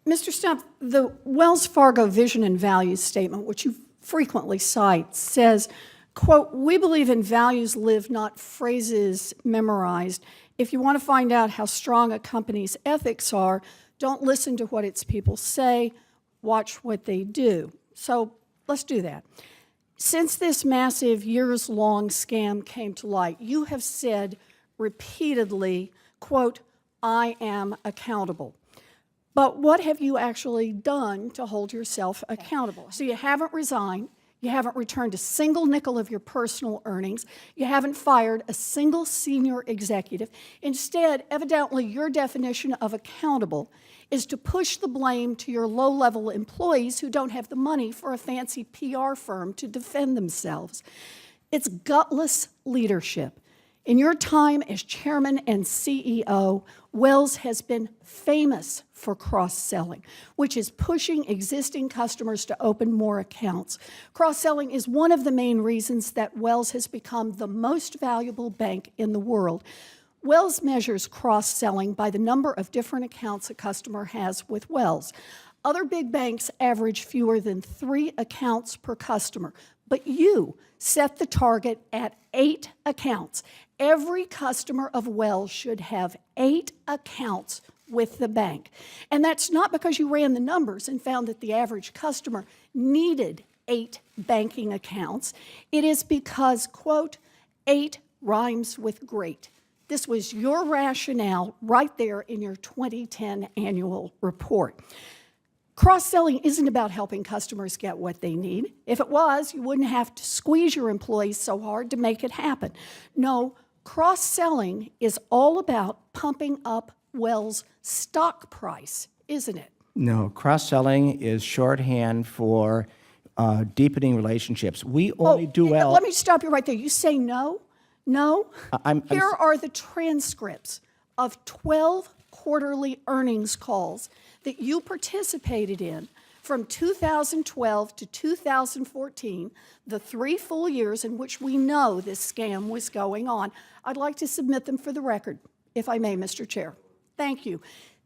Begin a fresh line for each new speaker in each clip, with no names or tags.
Mr. Stump, the Wells Fargo vision and values statement, which you frequently cite, says, quote, "We believe in values lived, not phrases memorized. If you want to find out how strong a company's ethics are, don't listen to what its people say, watch what they do." So let's do that. Since this massive years-long scam came to light, you have said repeatedly, quote, "I am accountable." But what have you actually done to hold yourself accountable? So you haven't resigned, you haven't returned a single nickel of your personal earnings, you haven't fired a single senior executive. Instead, evidently, your definition of accountable is to push the blame to your low-level employees who don't have the money for a fancy PR firm to defend themselves. It's gutless leadership. In your time as chairman and CEO, Wells has been famous for cross-selling, which is pushing existing customers to open more accounts. Cross-selling is one of the main reasons that Wells has become the most valuable bank in the world. Wells measures cross-selling by the number of different accounts a customer has with Wells. Other big banks average fewer than 3 accounts per customer, but you set the target at 8 accounts. Every customer of Wells should have 8 accounts with the bank. And that's not because you ran the numbers and found that the average customer needed 8 banking accounts. It is because, quote, 8 rhymes with great. This was your rationale right there in your 2010 annual report. Cross-selling isn't about helping customers get what they need. If it was, you wouldn't have to squeeze your employees so hard to make it happen. No, cross-selling is all about pumping up Wells' stock price, isn't it?
No, cross-selling is shorthand for deepening relationships. We only do well.
Let me stop you right there. You say no? No? Here are the transcripts of 12 quarterly earnings calls that you participated in from 2012 to 2014, the 3 full years in which we know this scam was going on. I'd like to submit them for the record, if I may, Mr. Chair. Thank you.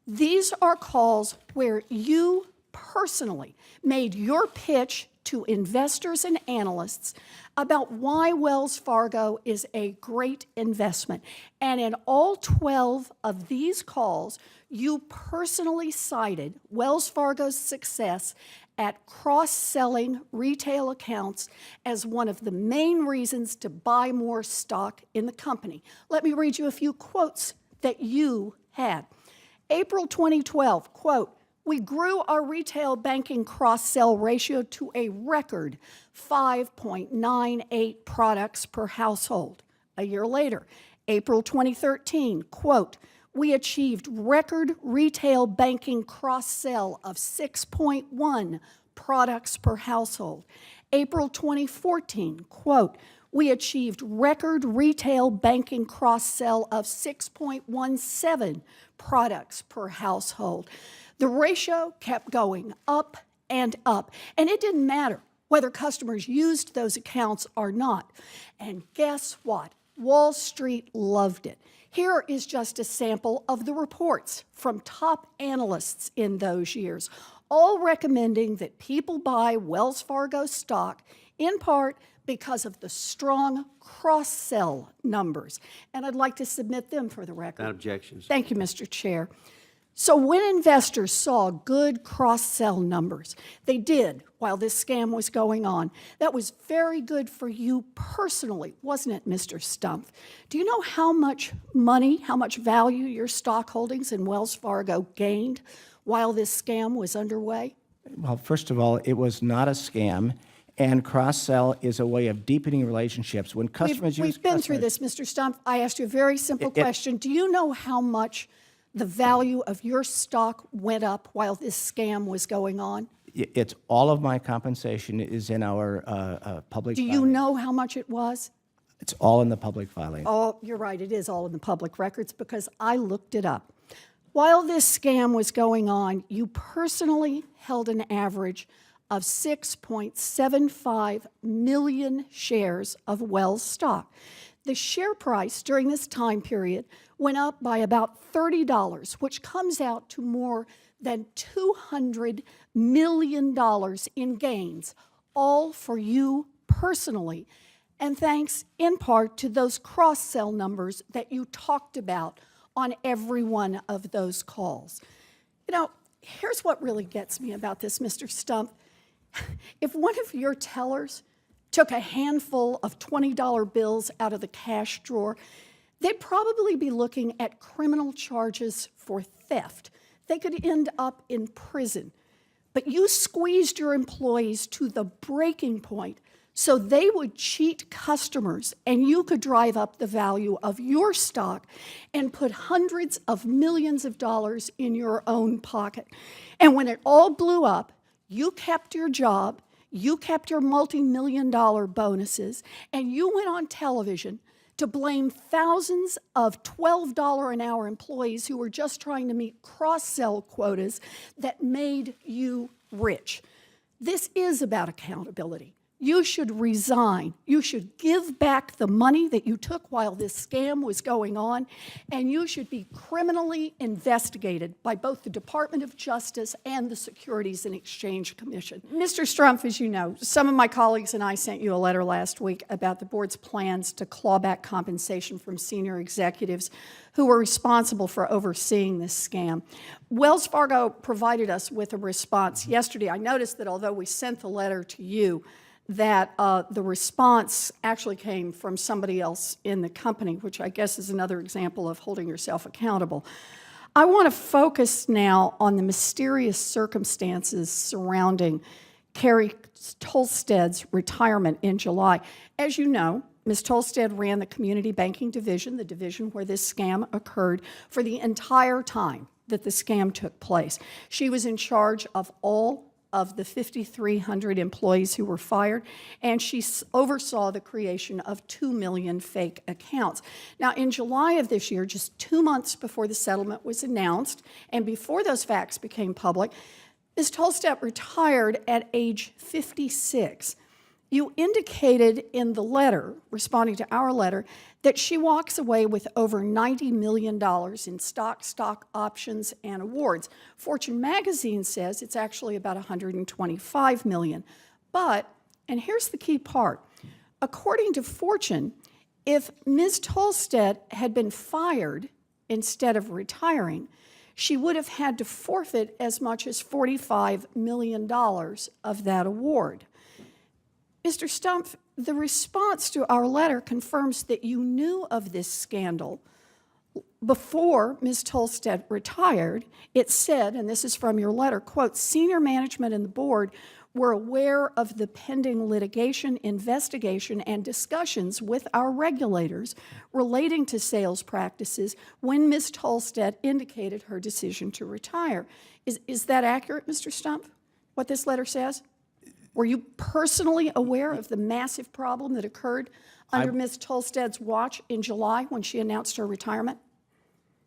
These are calls where you personally made your pitch to investors and analysts about why Wells Fargo is a great investment. And in all 12 of these calls, you personally cited Wells Fargo's success at cross-selling retail accounts as one of the main reasons to buy more stock in the company. Let me read you a few quotes that you had. April 2012, quote, "We grew our retail banking cross-sell ratio to a record 5.98 products per household." A year later, April 2013, quote, "We achieved record retail banking cross-sell of 6.1 products per household." April 2014, quote, "We achieved record retail banking cross-sell of 6.17 products per household." The ratio kept going up and up, and it didn't matter whether customers used those accounts or not. And guess what? Wall Street loved it. Here is just a sample of the reports from top analysts in those years, all recommending that people buy Wells Fargo stock in part because of the strong cross-sell numbers. And I'd like to submit them for the record.
Without objections.
Thank you, Mr. Chair. So when investors saw good cross-sell numbers, they did while this scam was going on. That was very good for you personally, wasn't it, Mr. Stump? Do you know how much money, how much value your stock holdings in Wells Fargo gained while this scam was underway?
Well, first of all, it was not a scam, and cross-sell is a way of deepening relationships. When customers use
We've been through this, Mr. Stump. I asked you a very simple question. Do you know how much the value of your stock went up while this scam was going on?
It's all of my compensation is in our public
Do
filing.
you know how much it was?
It's all in the public filing.
Oh, you're right. It is all in the public records because I looked it up. While this scam was going on, you personally held an average of 6.75 million shares of Wells stock. The share price during this time period went up by about $30, which comes out to more than $200 million in gains, all for you personally. And thanks in part to those cross-sell numbers that you talked about on every one of those calls. You know, here's what really gets me about this, Mr. Stump. If one of your tellers took a handful of $20 bills out of the cash drawer, they'd probably be looking at criminal charges for theft. They could end up in prison. But you squeezed your employees to the breaking point so they would cheat customers and you could drive up the value of your stock and put hundreds of millions of dollars in your own pocket. And when it all blew up, you kept your job, you kept your multi-million-dollar bonuses, and you went on television to blame thousands of $12 an hour employees who were just trying to meet cross-sell quotas that made you rich. This is about accountability. You should resign. You should give back the money that you took while this scam was going on, and you should be criminally investigated by both the Department of Justice and the Securities and Exchange Commission. Mr. Strumpf, as you know, some of my colleagues and I sent you a letter last week about the board's plans to claw back compensation from senior executives who were responsible for overseeing this scam. Wells Fargo provided us with a response yesterday. I noticed that although we sent the letter to you, that the response actually came from somebody else in the company, which I guess is another example of holding yourself accountable. I want to focus now on the mysterious circumstances surrounding Carrie Tolsted's retirement in July. As you know, Ms. Tolsted ran the community banking division, the division where this scam occurred, for the entire time that the scam took place. She was in charge of all of the 5,300 employees who were fired, and she oversaw the creation of 2 million fake accounts. Now, in July of this year, just 2 months before the settlement was announced, and before those facts became public, Ms. Tolsted retired at age 56. You indicated in the letter, responding to our letter, that she walks away with over $90 million in stock options, and awards. Fortune magazine says it's actually about $125 million. But, and here's the key part, according to Fortune, if Ms. Tolsted had been fired instead of retiring, she would have had to forfeit as much as $45 million of that award. Mr. Stumpf, the response to our letter confirms that you knew of this scandal before Ms. Tolsted retired. It said, and this is from your letter, quote, senior management and the board were aware of the pending litigation, investigation, and discussions with our regulators relating to sales practices when Ms. Tolsted indicated her decision to retire. Is that accurate, Mr. Stumpf, what this letter says? Were you personally aware of the massive problem that occurred under Ms. Tolsted's watch in July when she announced her retirement?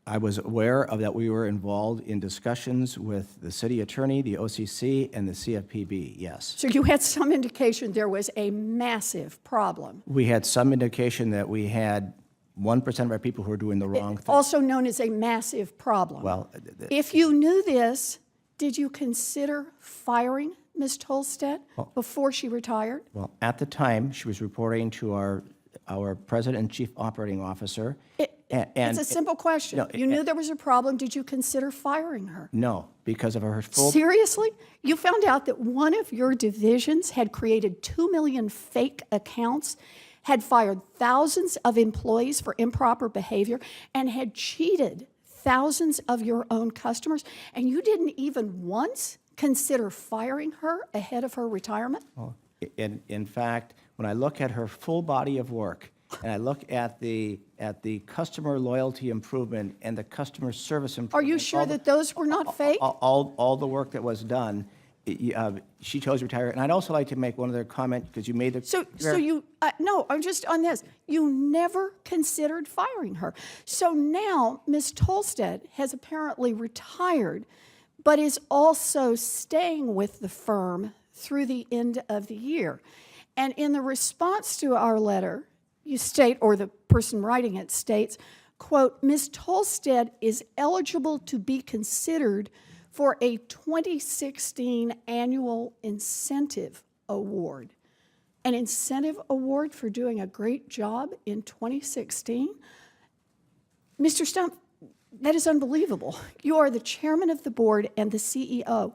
I was aware of that we were involved in discussions with the city attorney, the OCC, and the CFPB, yes.
So you had some indication there was a massive problem.
We had some indication that we had 1% of our people who were doing the wrong thing.
Also known as a massive problem.
Well,
if you knew this, did you consider firing Ms. Tolsted before she retired?
Well, at the time, she was reporting to our president and chief operating officer.
It's a simple question.
No,
you knew there was a problem. Did you consider firing her?
No, because of her full...
Seriously? You found out that one of your divisions had created 2 million fake accounts, had fired thousands of employees for improper behavior, and had cheated thousands of your own customers, and you didn't even once consider firing her ahead of her retirement?
Well, in fact, when I look at her full body of work, and I look at the customer loyalty improvement and the customer service improvement...
Are you sure that those were not fake?
All the work that was done, she chose to retire. And I'd also like to make one other comment, because you made the...
So you... no, I'm just on this. You never considered firing her. So now Ms. Tolsted has apparently retired, but is also staying with the firm through the end of the year. And in the response to our letter, you state, or the person writing it states, quote, Ms. Tolsted is eligible to be considered for a 2016 annual incentive award. An incentive award for doing a great job in 2016? Mr. Stump, that is unbelievable. You are the chairman of the board and the CEO.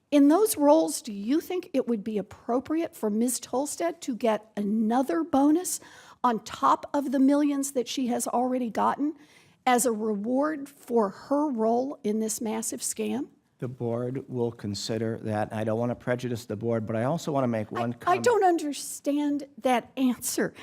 In those roles, do you think it would be appropriate for Ms. Tolstead to get another bonus on top of the millions that she has already gotten as a reward for her role in this massive scam?
The board will consider that. I don't want to prejudice the board, but I also want to make one
I
comment.
don't understand that answer.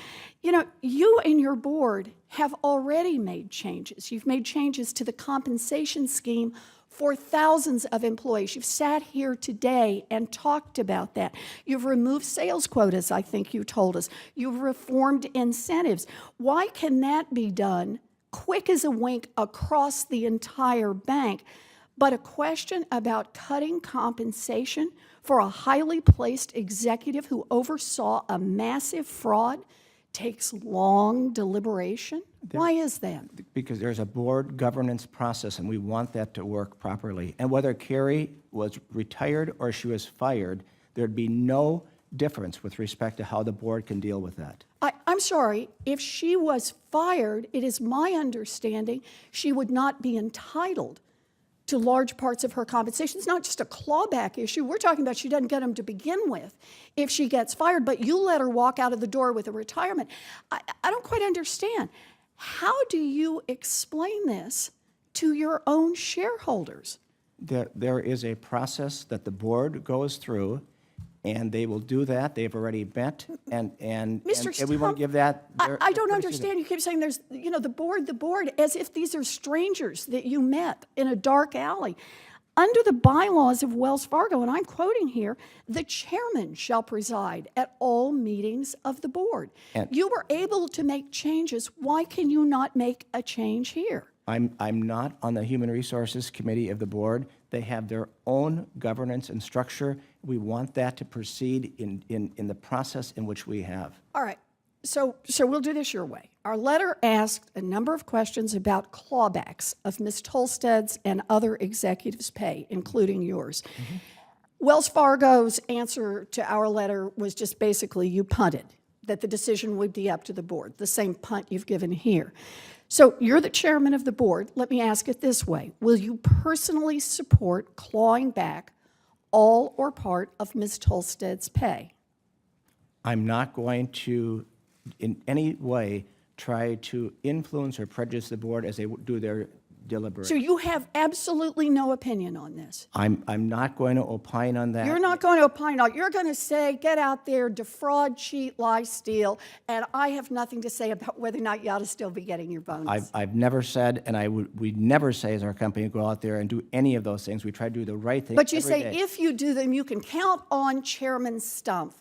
You know, you and your board have already made changes. You've made changes to the compensation scheme for thousands of employees. You've sat here today and talked about that. You've removed sales quotas, I think you told us. You've reformed incentives. Why can that be done quick as a wink across the entire bank? But a question about cutting compensation for a highly placed executive who oversaw a massive fraud takes long deliberation? Why is that?
Because there's a board governance process, and we want that to work properly. And whether Carrie was retired or she was fired, there'd be no difference with respect to how the board can deal with that.
I'm sorry, if she was fired, it is my understanding she would not be entitled to large parts of her compensation. It's not just a clawback issue. We're talking about she doesn't get them to begin with if she gets fired, but you let her walk out of the door with a retirement. I don't quite understand. How do you explain this to your own shareholders?
There is a process that the board goes through, and they will do that. They've already met, and we won't give that.
I don't understand. You keep saying there's, the board, as if these are strangers that you met in a dark alley. Under the bylaws of Wells Fargo, and I'm quoting here, the chairman shall preside at all meetings of the board.
And
you were able to make changes. Why can you not make a change here?
I'm not on the Human Resources Committee of the board. They have their own governance and structure. We want that to proceed in the process in which we have.
All right. So we'll do this your way. Our letter asked a number of questions about clawbacks of Ms. Tolstead's and other executives' pay, including yours. Mm-hmm. Wells Fargo's answer to our letter was just basically you punted, that the decision would be up to the board, the same punt you've given here. So you're the chairman of the board. Let me ask it this way. Will you personally support clawing back all or part of Ms. Tolstead's pay?
I'm not going to in any way try to influence or prejudice the board as they do their deliberation.
So you have absolutely no opinion on this?
I'm not going to opine on that.
You're not going to opine on it. You're going to say, get out there, defraud, cheat, lie, steal, and I have nothing to say about whether or not you ought to still be getting your bonus.
I've never said, and we'd never say as our company, go out there and do any of those things. We try to do the right thing
But you
every
say
day.
if you do them, you can count on Chairman Stumpf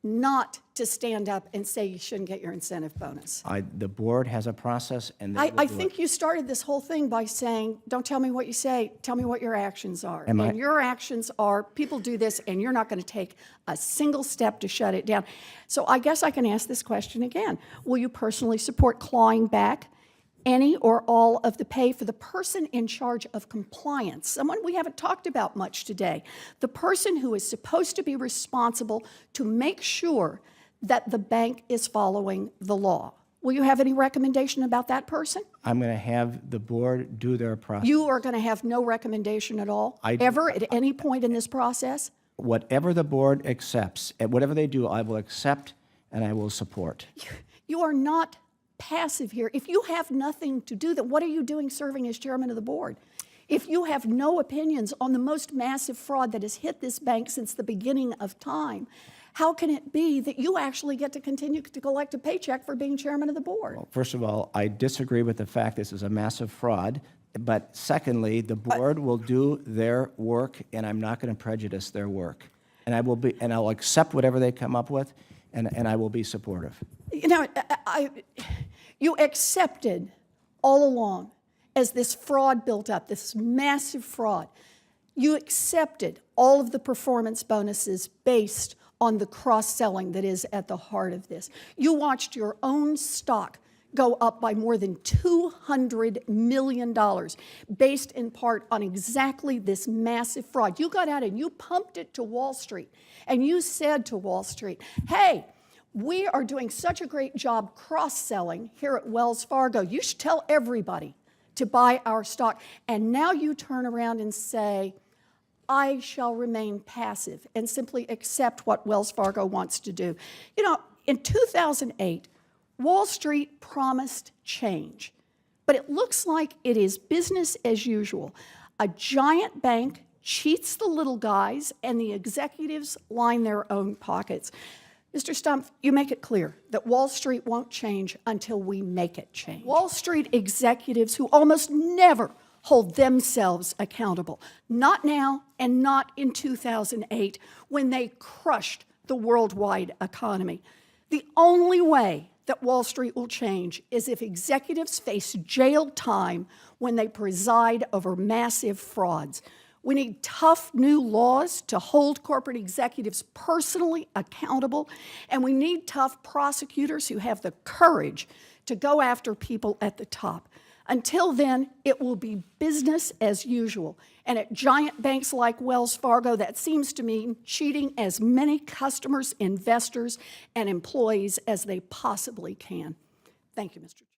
not to stand up and say you shouldn't get your incentive bonus.
The board has a process, and
I think you started this whole thing by saying, don't tell me what you say, tell me what your actions are. And your actions are, people do this, and you're not going to take a single step to shut it down. So I guess I can ask this question again. Will you personally support clawing back any or all of the pay for the person in charge of compliance, someone we haven't talked about much today, the person who is supposed to be responsible to make sure that the bank is following the law? Will you have any recommendation about that person?
I'm going to have the board do their process.
You are going to have no recommendation at all, ever, at any point in this process?
Whatever the board accepts, and whatever they do, I will accept and I will support.
You are not passive here. If you have nothing to do, then what are you doing serving as chairman of the board? If you have no opinions on the most massive fraud that has hit this bank since the beginning of time, how can it be that you actually get to continue to collect a paycheck for being chairman of the board?
Well, first of all, I disagree with the fact this is a massive fraud. But secondly, the board will do their work, and I'm not going to prejudice their work. And I'll accept whatever they come up with, and I will be supportive.
You know, you accepted all along as this fraud built up, this massive fraud. You accepted all of the performance bonuses based on the cross-selling that is at the heart of this. You watched your own stock go up by more than $200 million, based in part on exactly this massive fraud. You got out and you pumped it to Wall Street, and you said to Wall Street, hey, we are doing such a great job cross-selling here at Wells Fargo. You should tell everybody to buy our stock. And now you turn around and say, I shall remain passive and simply accept what Wells Fargo wants to do. You know, in 2008, Wall Street promised change, but it looks like it is business as usual. A giant bank cheats the little guys, and the executives line their own pockets. Mr. Stumpf, you make it clear that Wall Street won't change until we make it change. Wall Street executives who almost never hold themselves accountable, not now and not in 2008 when they crushed the worldwide economy. The only way that Wall Street will change is if executives face jail time when they preside over massive frauds. We need tough new laws to hold corporate executives personally accountable, and we need tough prosecutors who have the courage to go after people at the top. Until then, it will be business as usual. And at giant banks like Wells Fargo, that seems to mean cheating as many customers, investors, and employees as they possibly can. Thank you, Mr. Chair.